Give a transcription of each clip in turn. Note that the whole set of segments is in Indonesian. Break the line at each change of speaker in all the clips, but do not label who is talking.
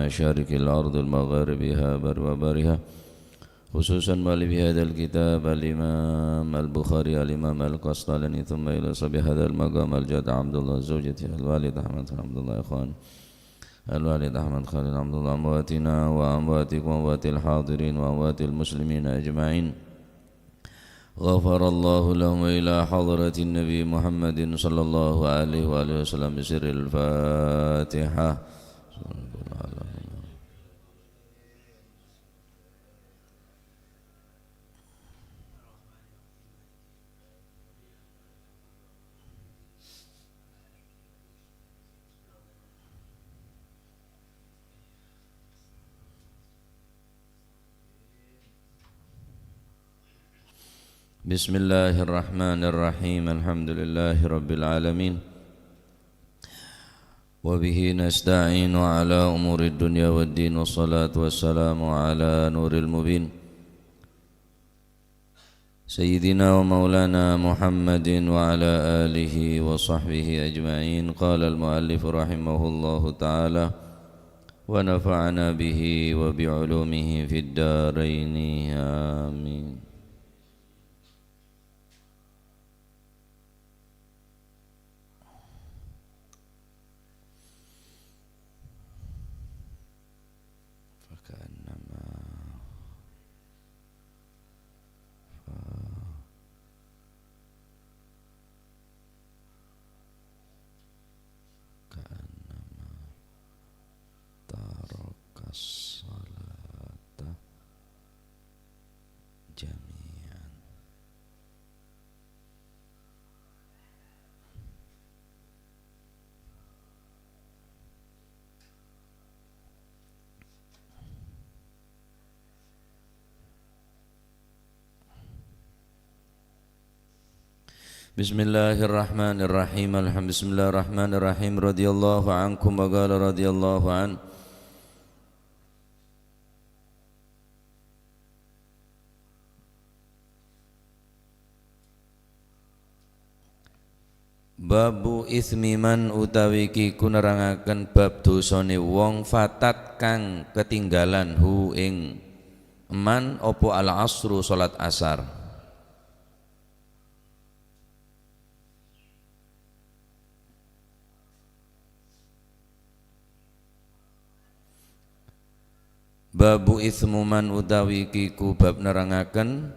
مشارق الأرض المغاربها وبرها خصوصا مؤلف هذا الكتاب الإمام البخاري الإمام القسطلاني ثم إلى صاحب هذا المقام الجد عبد الله زوجته الوالد أحمد عبد الله إخوان الوالد أحمد خالد عبد الله أمواتنا وأمواتكم وأموات الحاضرين وأموات المسلمين أجمعين غفر الله لهم إلى حضرة النبي محمد صلى الله عليه وآله وسلم بسر الفاتحة. بسم الله الرحمن الرحيم الحمد لله رب العالمين وبه نستعين على أمور الدنيا والدين والصلاة والسلام على نور المبين سيدنا ومولانا محمد وعلى آله وصحبه أجمعين. قال المؤلف رحمه الله تعالى ونفعنا به وبعلومه في الدارين آمين. Bismillahirrahmanirrahim. Bismillahirrahmanirrahim. Radhiyallahu ankum wa qala radhiyallahu an. Babu ismi man utawi ki kunerangaken bab dosane wong fatat kang ketinggalan hu ing man opo al asru salat asar. Babu ismu man utawi kiku bab nerangaken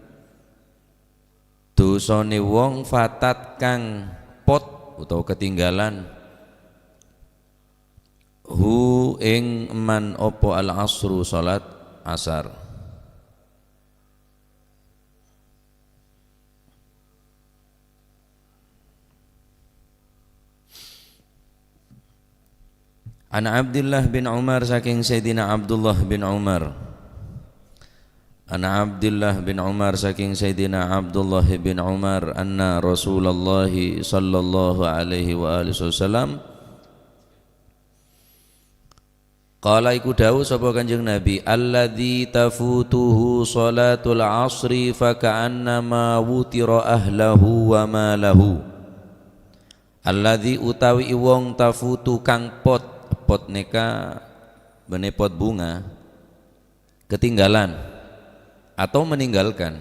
dosane wong fatat kang pot utawa ketinggalan hu ing man opo al asru salat asar. An Abdullah bin Umar saking Sayyidina Abdullah bin Umar. An Abdullah bin Umar saking Sayyidina Abdullah bin Umar anna Rasulullah sallallahu alaihi wa alihi wasallam qala iku dawuh sapa Kanjeng Nabi alladzi tafutuhu salatul asri fa ka'annama wutira ahlahu wa malahu. Alladzi utawi wong tafutu kang pot neka benepot bunga ketinggalan atau meninggalkan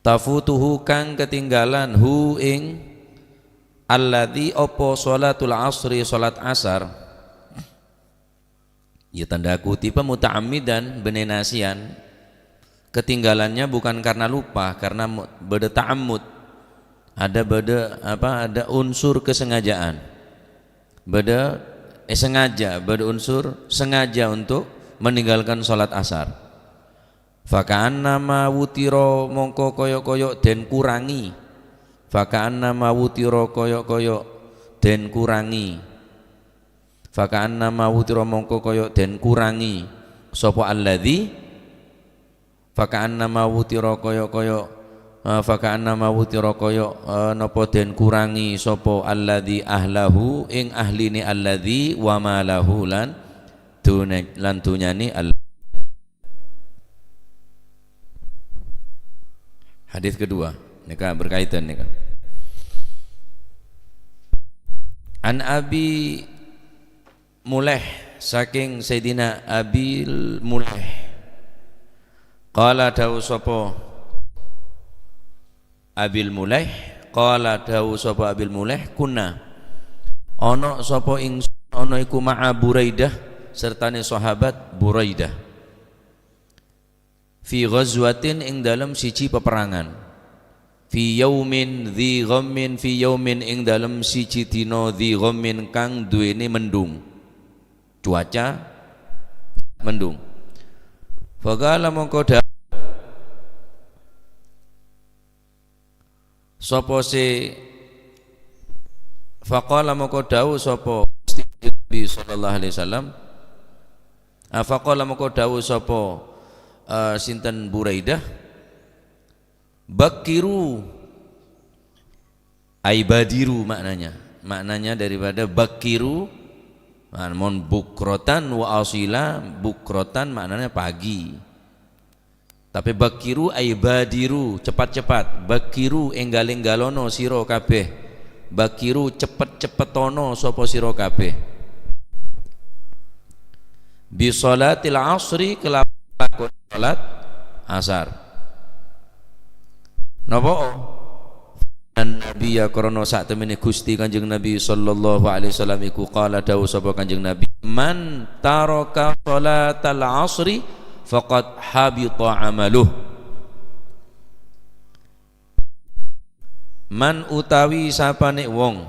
tafutuhu kang ketinggalan hu ing alladzi opo sholatul asri salat asar ya tanda kutip muta'ammidan benenasian ketinggalannya bukan karena lupa karena beda ta'ammud ada unsur kesengajaan beda unsur sengaja untuk meninggalkan salat asar. Faka'annama wutiro mongko koyok-koyok den kurangi. Faka'annama wutiro koyok-koyok den kurangi. Faka'annama wutiro mongko koyok den kurangi. Sopo alladzi faka'annama wutiro koyok-koyok faka'annama wutira kaya napa den kurangi sapa alladzi ahlahu ing ahline alladzi wa malahu lan dunyane hadis kedua nika berkaitan nika an abi muleh saking Sayyidina Abil Mulaih qala dawu sapa Abil Mulaih qala dawu sapa Abil Mulaih kunna ana sapa ingsun ana iku ma'a Buraidah sertane sahabat Buraidah fi ghazwatin ing dalam siji peperangan fi yaumin dzi ghammin fi yaumin ing dalam siji dina dzi ghammin kang duwene mendung cuaca mendung faqala mongko sapa se faqala mongko dawuh sapa Nabi sallallahu alaihi wasallam faqala mongko dawuh sapa sinten Buraidah bakiru aibadiru maknanya daripada bakiru mon bukrotan wa asila bukrotan maknanya pagi tapi bakiru aibadiru cepat-cepat bakiru enggal-enggalono sira kabeh bakiru cepet-cepetono sapa sira kabeh bi sholatil asri kelakuan salat asar napa Nabi ya krana sak temene Gusti Kanjeng Nabi sallallahu alaihi wasallam iku qala dawuh sapa Kanjeng Nabi man taraka sholatal asri faqad habita amaluh man utawi sapane wong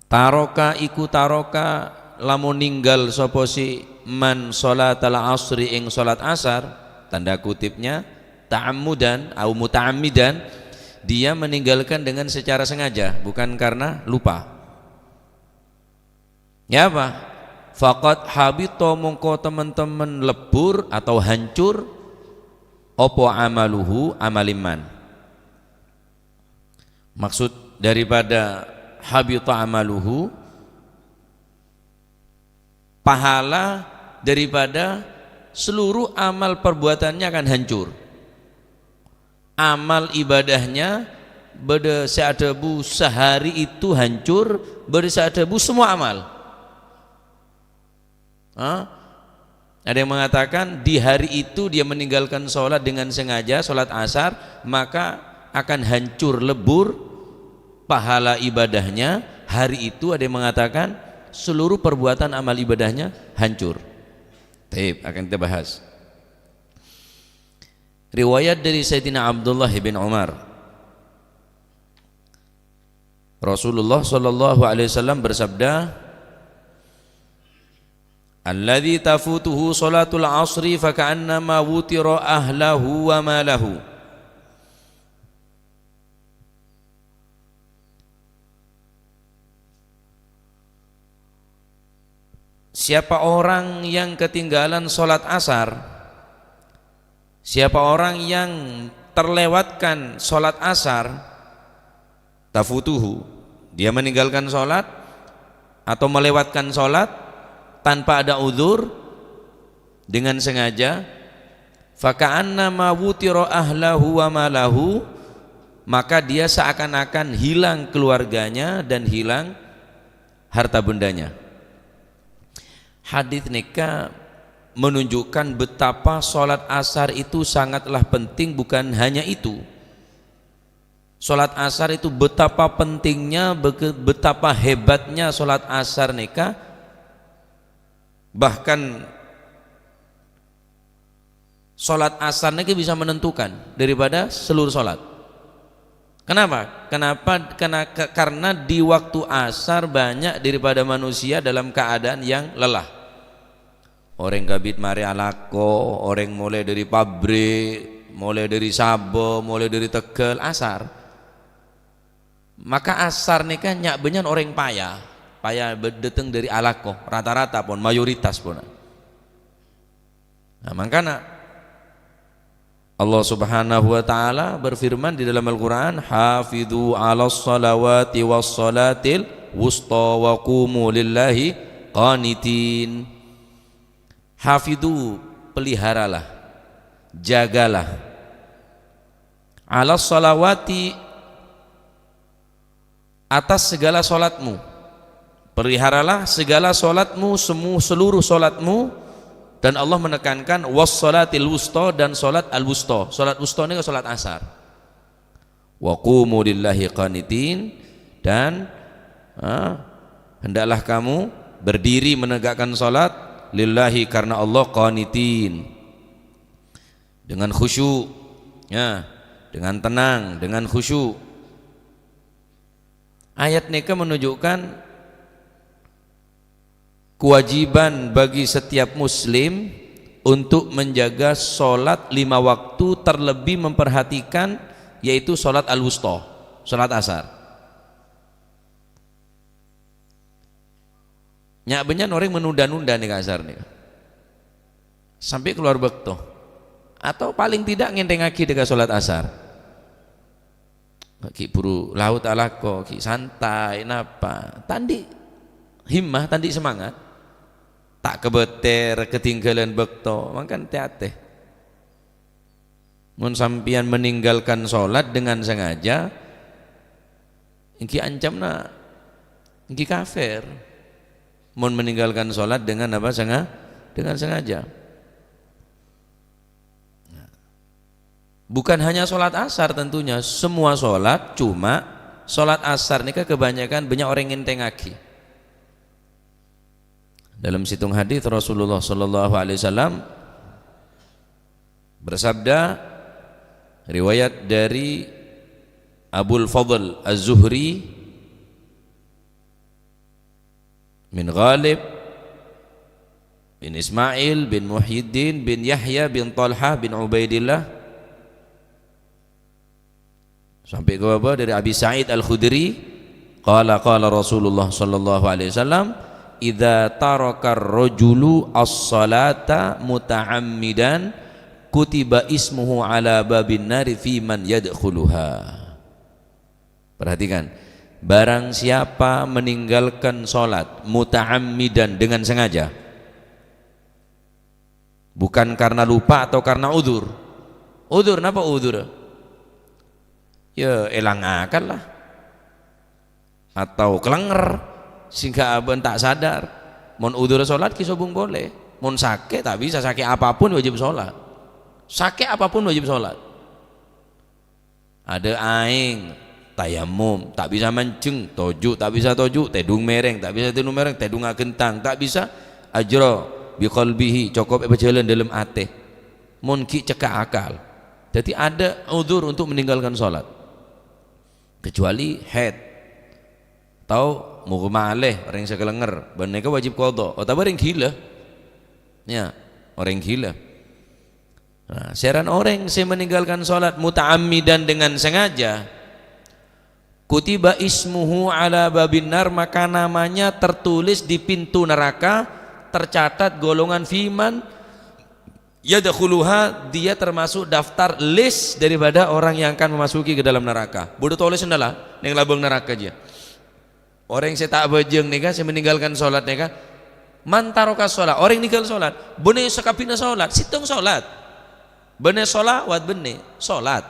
taroka iku taroka lamun ninggal sapa si man sholatal asri ing salat asar tanda kutipnya ta'ammudan au muta'ammidan dia meninggalkan dengan secara sengaja bukan karena lupa ya apa faqad habita mongko teman-teman lebur atau hancur opo amaluhu amaliman maksud daripada habita amaluhu pahala daripada seluruh amal perbuatannya akan hancur amal ibadahnya beda seadebu sehari itu hancur beda seadebu semua amal ada yang mengatakan di hari itu dia meninggalkan sholat dengan sengaja sholat asar maka akan hancur lebur pahala ibadahnya hari itu ada yang mengatakan seluruh perbuatan amal ibadahnya hancur. Baik, akan kita bahas riwayat dari Sayyidina Abdullah bin Umar Rasulullah sallallahu alaihi wasallam bersabda alladzi tafutuhu salatul asri faka'annama wutira ahlahu wa malahu siapa orang yang ketinggalan sholat asar siapa orang yang terlewatkan sholat asar tafutuhu dia meninggalkan sholat atau melewatkan sholat tanpa ada uzur dengan sengaja faka'annama wutira ahlahu wa malahu maka dia seakan-akan hilang keluarganya dan hilang harta bendanya. Hadits nikah menunjukkan betapa sholat asar itu sangatlah penting. Bukan hanya itu, sholat asar itu betapa pentingnya, betapa hebatnya sholat asar nikah. Bahkan sholat asar nikah bisa menentukan daripada seluruh sholat. Kenapa? Karena di waktu asar banyak daripada manusia dalam keadaan yang lelah. Orang kabit mari alako, orang mulai dari pabrik, mulai dari Sabo, mulai dari Tegal, asar. Maka asar nih kan nyak benyan orang payah datang dari alako, rata-rata pun, mayoritas pun. Nah, makanya Allah Subhanahu wa taala berfirman di dalam Al-Qur'an, "Hafidhu 'alas salawati was salatil wusta wa qumu lillahi qanitin." Hafidhu, peliharalah, jagalah, 'alas salawati, atas segala salatmu. peliharalah segala solatmu, seluruh solatmu. Dan Allah menekankan wassalatil wusta, dan solat al-wusta. Solat wusta ini solat asar. Wa qumu lillahi qanitin, dan hendaklah kamu berdiri menegakkan solat lillahi, karena Allah, qanitin, dengan khusyuk, ya, dengan tenang, dengan khusyuk. Ayat nikah menunjukkan kewajiban bagi setiap muslim untuk menjaga sholat 5 waktu, terlebih memperhatikan yaitu sholat al-wusta, sholat asar. Nyak benyan orang menunda-nunda nih asar nih sampai keluar waktu, atau paling tidak ngentengaki dengan sholat asar. Ki buru laut alako, ki santai napa, tandi himmah, tandi semangat, tak kebeter ketinggalan bekto, makan teate. Mun sampian meninggalkan sholat dengan sengaja, ingki ancamna ingki kafir. Mun meninggalkan sholat dengan apa? Dengan sengaja. Bukan hanya sholat asar tentunya, semua sholat, cuma sholat asar ini kebanyakan banyak orang ngentengaki. Dalam situng hadis Rasulullah sallallahu alaihi wasallam bersabda, riwayat dari Abul Fadl Az-Zuhri min Ghalib bin Ismail bin Muhyiddin bin Yahya bin Talha bin Ubaidillah, sampai ke bawah dari Abi Sa'id Al-Khudri, qala Rasulullah sallallahu alaihi wasallam, idza tarakar rajulu as-salata muta'ammidan kutiba ismuhu ala babin nari fi man yadkhuluha. Perhatikan, barang siapa meninggalkan salat muta'ammidan, dengan sengaja, bukan karena lupa atau karena udzur. Udzur napa udzur? Ya elang akal lah, atau kelenger sehingga abang tak sadar. Mon udzur salat ki sobung boleh, mon sakit tak bisa, sakit apapun wajib salat, sakit apapun wajib salat. Ada aing tayamum tak bisa menceng, toju tak bisa toju, tedung mereng tak bisa tedung mereng, tedung gentang tak bisa, ajra bi qalbihi, cukup berjalan dalam ate, mon ki cekak akal. Jadi ada udzur untuk meninggalkan salat, kecuali head atau mughma alaih, orang yang sekelenger, mereka wajib qadha, atau orang gila, ya orang gila. Nah, seran orang yang meninggalkan salat muta'ammidan, dengan sengaja, kutiba ismuhu ala babin nar, maka namanya tertulis di pintu neraka, tercatat golongan fiman yadkhuluha, dia termasuk daftar list daripada orang yang akan memasuki ke dalam neraka. Bodoh tulis adalah neng labang neraka aja. Orang yang saya tak bejeng nih kan, saya meninggalkan sholat nih kan, mantaroka sholat, orang ninggal sholat, bener sekapina sholat, situng sholat, bener sholawat, bener sholat,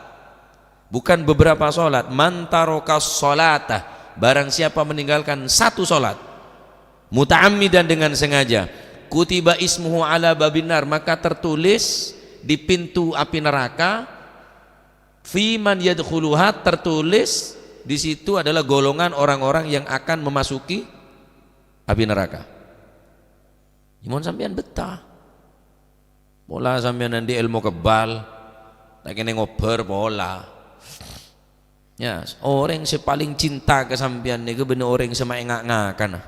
bukan beberapa sholat. Mantaroka sholatah, barang siapa meninggalkan satu sholat muta'ammidan, dengan sengaja, kutiba ismuhu ala babinar, maka tertulis di pintu api neraka, fiman yadkhuluha, tertulis di situ adalah golongan orang-orang yang akan memasuki api neraka. Imun sampean betah, pola sampean nanti ilmu kebal, tak kena ngobrol pola. Ya, orang yang paling cinta ke sampean ni bener orang yang sama engak-ngakan.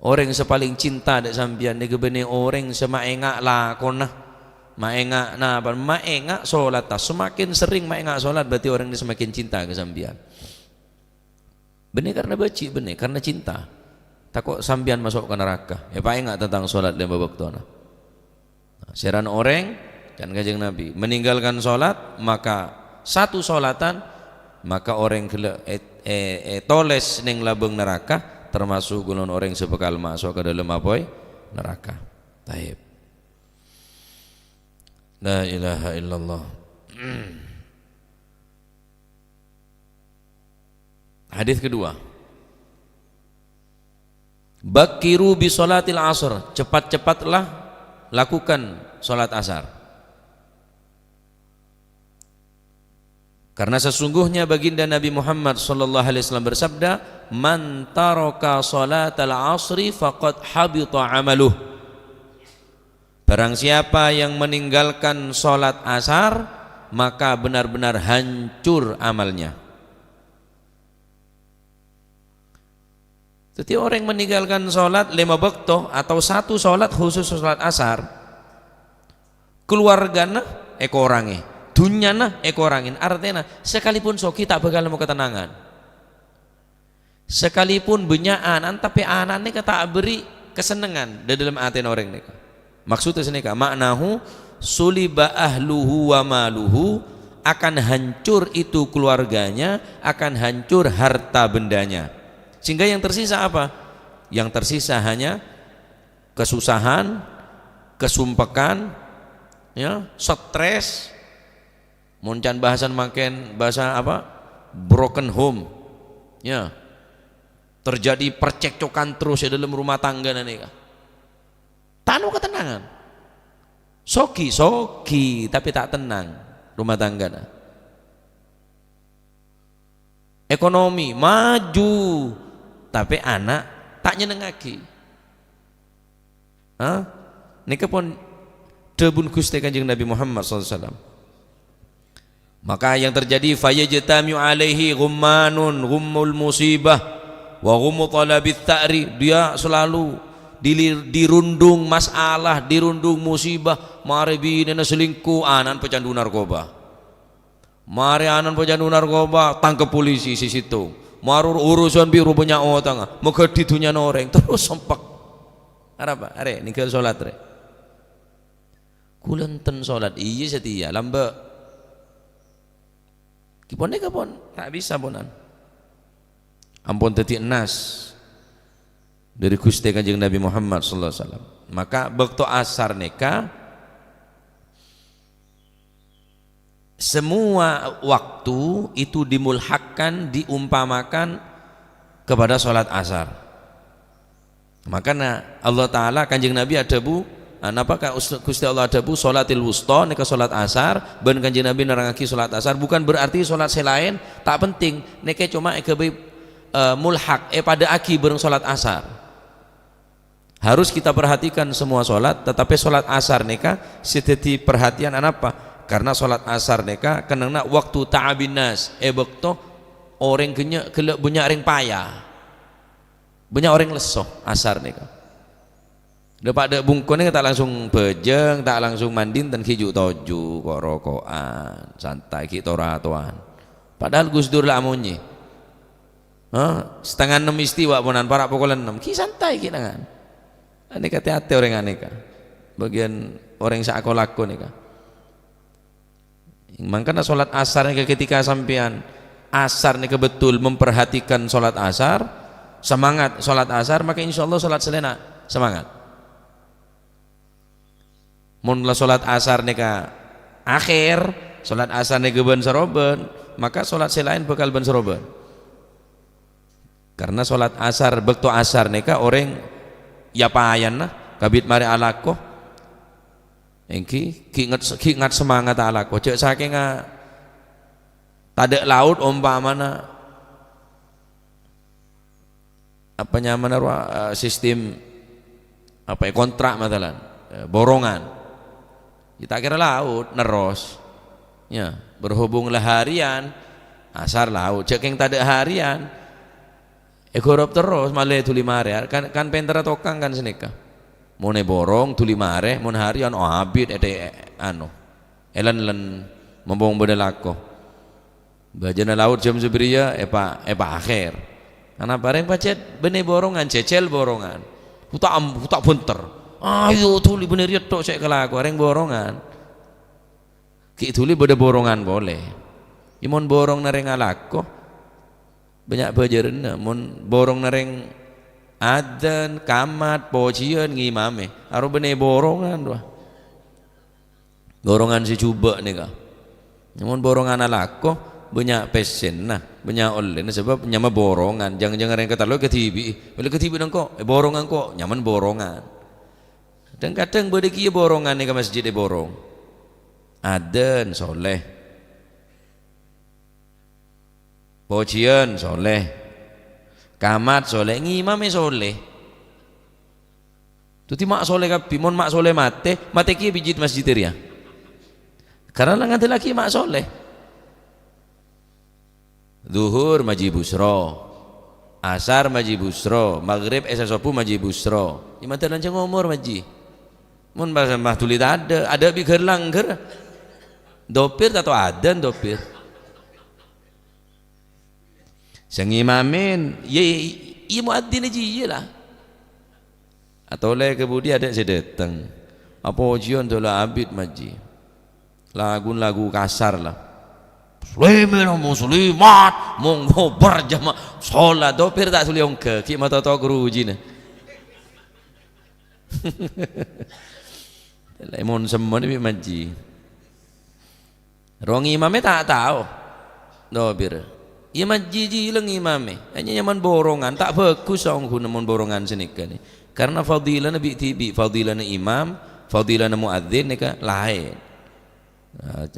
Orang yang paling cinta dek sampean ni bener orang yang sama engak lakon nah. Maengak nah, maengak solat, semakin sering maengak solat berarti orang ini semakin cinta ke sampean. Bener karena beci, bener karena cinta. Takut sampean masuk ke neraka. Ya paengak tentang solat dan babak nah. Seran orang kan Kanjeng Nabi meninggalkan solat, maka satu solatan, maka orang toles ning labeng neraka, termasuk golongan orang sebekal masuk ke dalam apa neraka. Taib. La ilaha illallah. Hadis kedua, Bakiru bi sholatil asr, cepat-cepatlah lakukan sholat asar. Karena sesungguhnya baginda Nabi Muhammad sallallahu alaihi wasallam bersabda, "Man taraka sholatal asri faqad habita amaluh." Barang siapa yang meninggalkan sholat asar, maka benar-benar hancur amalnya. Jadi orang yang meninggalkan sholat 5 waktu atau 1 sholat khusus sholat asar, keluargana orangnya, dunyana orangin, artinya sekalipun soki tak bakal mau ketenangan, sekalipun banyak anak tapi anaknya tak beri kesenangan di dalam hati orang ini. Maksudnya sini maknahu suliba ahluhu wa maluhu, akan hancur itu keluarganya, akan hancur harta bendanya. Sehingga yang tersisa apa? Yang tersisa hanya kesusahan, kesumpekan, ya, stres, muncan bahasan makin bahasa apa? Broken home, ya, terjadi percekcokan terus di dalam rumah tangga nanti. Tanu ketenangan, soki tapi tak tenang rumah tangga. Ekonomi maju tapi anak tak nyenengake. Nika pun debun Gusti Kanjeng Nabi Muhammad SAW. Maka yang terjadi fayajtami'u alaihi ghummul musibah wa ghummu talabit ta'ri, dia selalu dirundung masalah, dirundung musibah, mari binena selingkuh, anan pecandu narkoba. Mari anan pecandu narkoba, tangkap polisi di situ. Marur urusan biru punya otang, muka ditunya noreng terus sempak. Apa? Are ninggal salat re. Kulenten salat iya setia lambe. Kipone kapon tak bisa ponan. Ampun teti enas dari Gusti Kanjeng Nabi Muhammad sallallahu alaihi wasallam. Maka bekto asar neka semua waktu itu dimulhakkan, diumpamakan kepada sholat asar. Makanya Allah Ta'ala Kanjeng Nabi adabu apakah Gusti Allah adabu sholatil wusta neka sholat asar, ben Kanjeng Nabi nerangaki sholat asar bukan berarti sholat selain tak penting, neka cuma mulhak pada aki bareng sholat asar. Harus kita perhatikan semua sholat, tetapi sholat asar neka seteti perhatian apa? Karena sholat asar neka kenangna waktu ta'abin nas, bekto orang banyak orang payah, banyak orang lesoh asar neka. Depak dek bungkone tak langsung bejeng, tak langsung mandin dan hiju toju kok rokokan santai kita ratuan. Padahal Gus Dur lah amunyi, setengah 6 istiwa ponan para pukul 6 ki santai ki nangan. Aneka hati orang aneka, bagian orang yang sakolaku neka. Makanya sholat asar nih ketika sampean asar nih betul memperhatikan sholat asar, semangat sholat asar, maka insya Allah sholat selena semangat. Munlah sholat asar nih akhir, sholat asar nih ban seroben, maka sholat selain bakal ban seroben. Karena sholat asar bekto asar nih orang ya payan lah kabit mari alako. Engki kingat semangat ala ko cek saking tade laut umpamana apa nyaman sistem apa kontrak matalan borongan kita kira laut neros ya berhubunglah harian asar laut cek yang tade harian gorop terus malah itu 5 hari kan pentera tokang kan senika mone borong tuli mare mon harian abid elan membong bedelako bajana laut jam seberia epa akhir karena bareng pacet bene borongan cecel borongan hutak punter ayo tuli bener tok cek kelaku areng borongan ki tuli bede borongan boleh imon borong nareng alako banyak bajaran mon borong nareng adan kamat pocian ngimame aro bene borongan doa borongan si coba nih kah namun borongan alako banyak pesen nah banyak online sebab nyaman borongan jangan-jangan yang kata lo ketibi boleh ketibi dong kok borongan kok nyaman borongan dan kadang berdeki borongan ni ke masjid borong adan soleh pojian soleh kamat soleh ngimame soleh tuti mak soleh kapi mon mak soleh mate kia bijit masjid ya karena lang ada lagi mak soleh Zuhur maji busro, asar maji busro, maghrib esa sopu maji busro. Imata lancang umur maji. Mun bahasa mah tulit ada biker langgar. Dopir atau adan dopir. Sang imamin, ye muadzin aja lah. Atau le kemudian ada sedeteng. Apa ujian tu lah abid maji. Lagu-lagu kasar lah. Muslimin muslimat monggo berjamaah salat dopir tak suliong ke ki mata to guruji ne lemon semua ni maji rong imame tak tahu dopir ya maji ji leng imame hanya nyaman borongan tak bagus ong mun borongan senika ni karena fadilah nabi tibi fadilah imam fadilah muadzin nika lain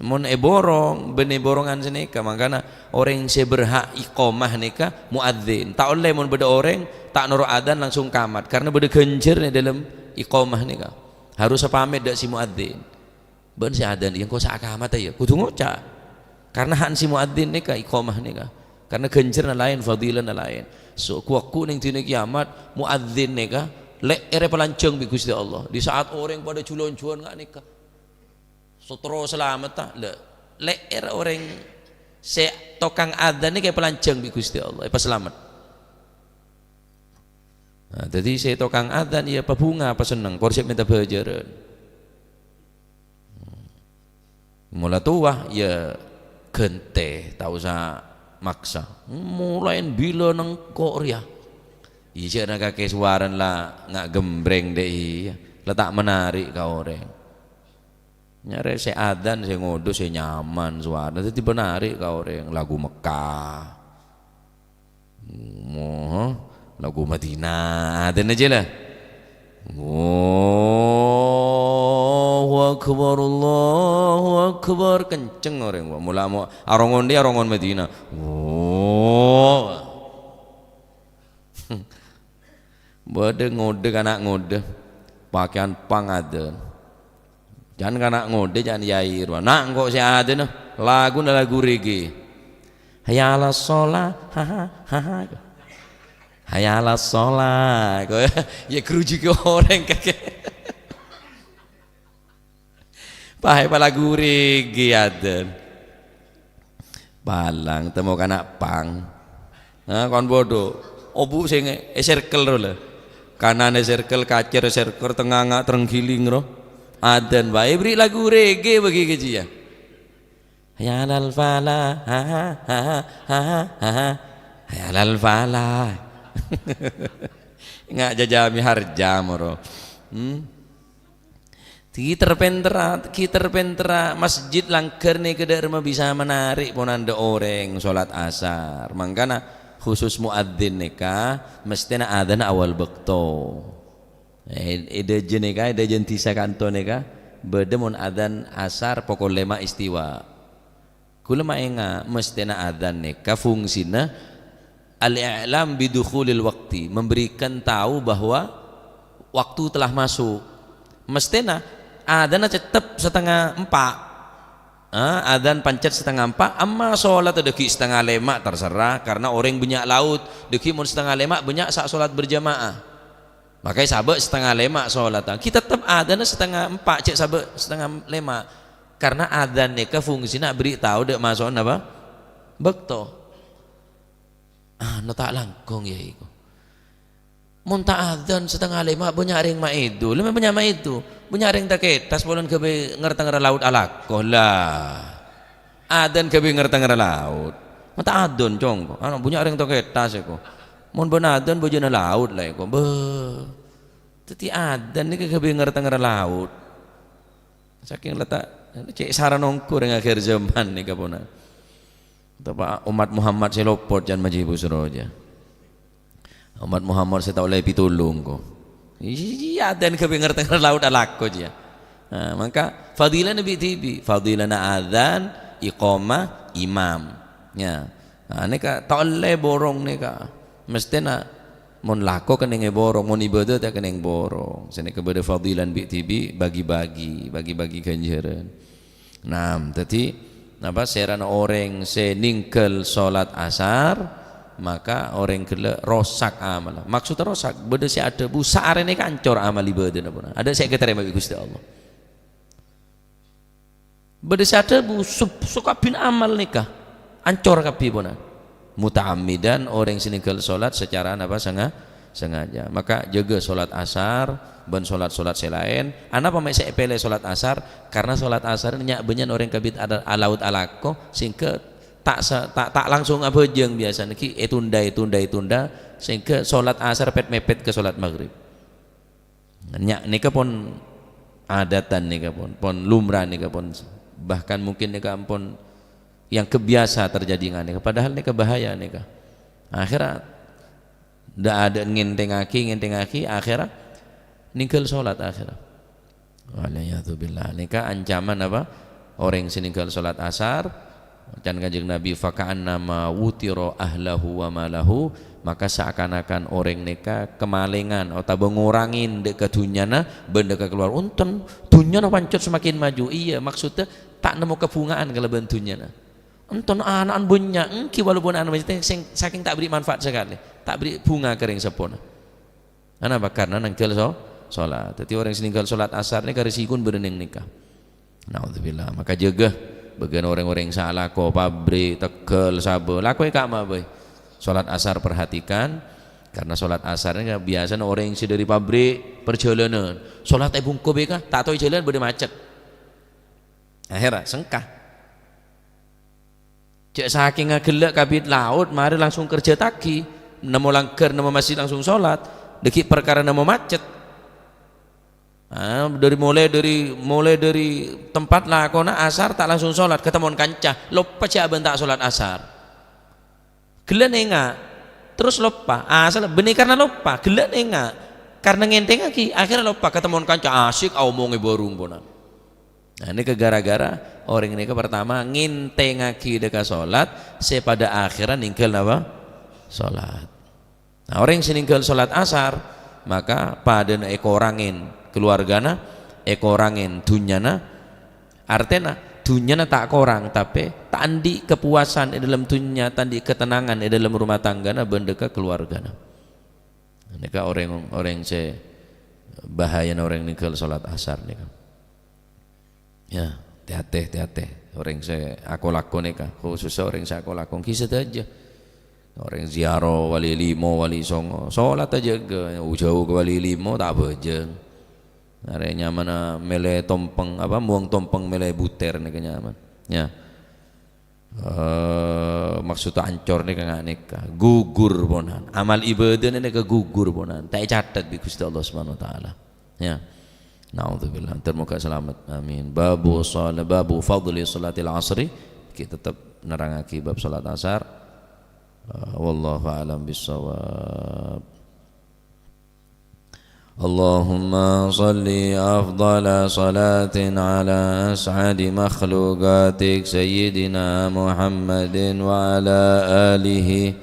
mun borong benih borongan senika makanya orang yang seberhak iqamah nika muadzin tak oleh mun beda orang tak nurut adan langsung kamat karena beda genjer nih dalam iqamah nika harus pamit dak si muadzin ben si adan yang kau sak kamat ya kudu ngocak karena han si muadzin nika iqamah nika karena genjer lain fadilah lain so kuaku ning dina kiamat muadzin nika lek ere pelanceng bi Gusti Allah di saat orang pada culon-culon ngak nika sutro selamat tak leer orang se tokang adzan ni kayak pelanceng bi Gusti Allah apa selamat nah, jadi saya tokang adzan ya apa bunga apa seneng korsiap minta pelajaran mula tua ya gente tak usah maksa mulai bila nengkok ya iya nak kakek suaran lah nggak gembreng deh letak menarik kau orang nyare saya adan saya ngodo saya nyaman suara jadi menarik kau orang lagu Mekah lagu Madinah ada aja lah Allahu Akbar kenceng orang mula mau arongon dia arongon Madinah bade ngode anak ngode pakaian pang ada jangan kanak ngode jangan yair nak kok saya ada nah lagu reggae hayala sholat hayala sholat ya keruji ke orang kakek pakai lagu reggae ada balang temu kanak pang kon bodoh obu sing circle lah kanan circle kacer circle tengah ngak terenggiling roh adan bae beri lagu reggae bagi kejian hayalal falah hayalal falah ngak jajami harja moro kita pentera masjid langker nih ke derma bisa menarik pun anda orang sholat asar makanya khusus muadzin nikah mestinya adzan awal bekto ide jenika ide jentisa kanto neka bedemun adzan asar pokok lema istiwa kula mainga mestinya adzan neka fungsina al-i'lam bidukhulil waqti memberikan tahu bahwa waktu telah masuk mestinya adzan tetap setengah 4 adzan pancet setengah 4 amma sholat deki setengah 5 terserah karena orang banyak laut deki mun setengah 5 banyak sak sholat berjamaah makanya sabek setengah 5 sholat kita tetap adzan setengah 4 cek sabek setengah 5 karena adzan neka fungsinya beritahu dek masuk apa bekto no tak langkong ya iku munta adzan setengah 5 banyak ring ma itu lebih banyak ma itu banyak ring tak tas bolon kebe ngertengara laut alakoh lah adzan kebe ngertengara laut mata adzan cong banyak ring tak tas iku mun benadan bojona laut lah iku be teti adzan ni kebe ngertengara laut saking letak cek saranongku dengan akhir zaman ni kapona Tapi umat Muhammad selopot jan majibu seroja. Umat Muhammad saya tak boleh pitulung ko. Iya dan kebengerti laut alako dia. Nah, maka fadilah Nabi tibi, fadilah na adzan, iqamah, imam. Ya. Nah, neka tak boleh borong neka. Mesti na mon lako kena borong, mon ibadah tak kena borong. Sini kepada fadilah Nabi tibi bagi-bagi ganjaran. Nah, tadi napa seran orang seningkel solat asar maka orang kena rosak amal. Maksudnya rosak beda si ada bu saare ni kancor amal ibadah napa. Ada saya keterima Gusti Allah. Beda si ada bu suka bin amal nikah ancor kabeh puna. Muta'ammidan orang seningkel solat secara apa sengaja. Maka jaga solat asar ben solat-solat selain. Anapa mek saya pilih solat asar? Karena solat asar nyak benyan orang kabit ada alaut alako sehingga tak langsung apa jeng biasa niki tunda sehingga solat asar mepet ke solat maghrib. Nyak nika pun adatan nika pun lumrah nika pun bahkan mungkin nika pun yang kebiasa terjadi dengan nika padahal nika bahaya nika. Akhirat ndak ada ngentengaki akhirat ninggal solat akhirat. Walayatubillah nika ancaman apa? Orang seninggal solat asar dan kanjeng Nabi faka'annama wutiro ahlahu wa malahu maka seakan-akan orang neka kemalingan atau mengurangin dek dunyana benda keluar unten dunyana pancet semakin maju. Iya maksudnya tak nemu kebungaan kalau bentunya unten anak bunya engki walaupun anak sing saking tak beri manfaat sekali tak beri bunga kering sepona. Kenapa? Karena ninggal sholat. Jadi orang seninggal sholat asar ni karisikun bereneng nikah. Naudzubillah. Maka jaga bagian orang-orang salah ko pabrik Tegal Sabah laku kak mah boy sholat asar perhatikan karena sholat asar ini biasa orang yang dari pabrik perjalanan sholat bungku beka tak tahu jalan berde macet akhirnya sengkah cek saking ngegelak kabit laut mari langsung kerja taki nemu langgar nemu masjid langsung sholat deki perkara nemu macet. Mulai dari tempat lakona asar tak langsung sholat ketemuan kancah lupa siapa tak sholat asar gelan enggak terus lupa asal benih karena lupa gelan enggak karena ngenteng lagi akhirnya lupa ketemuan kancah asyik omongi borung bonan. Nah ini gara-gara orang ini pertama ngenteng lagi dekat sholat pada akhirnya ninggal apa sholat. Nah orang yang ninggal sholat asar maka pada ekorangin keluargana ekorangin dunyana artena dunyana tak korang tapi tandi kepuasan di dalam dunya tandi ketenangan di dalam rumah tanggana benda ke keluargana. Nika orang se bahaya orang nikah salat asar nika. Ya, hati-hati orang se aku lakon nika khususnya orang se aku lakon kisah aja. Orang ziarah wali limo wali songo salat aja ke jauh ke wali limo tak bejeng. Are nyaman mele tompeng apa muang tompeng mele buter nih nyaman. Ya. Maksudnya ancor nih kan nikah gugur bonan amal ibadah nih ke gugur bonan tak catat di Gusti Allah Subhanahu wa taala. Ya. Naudzubillah termoga selamat amin. Babu fadli salatil asri kita tetap nerangake bab salat asar. Wallahu a'lam bissawab. Allahumma salli afdala salatin ala as'adi makhluqatik sayyidina Muhammadin wa ala alihi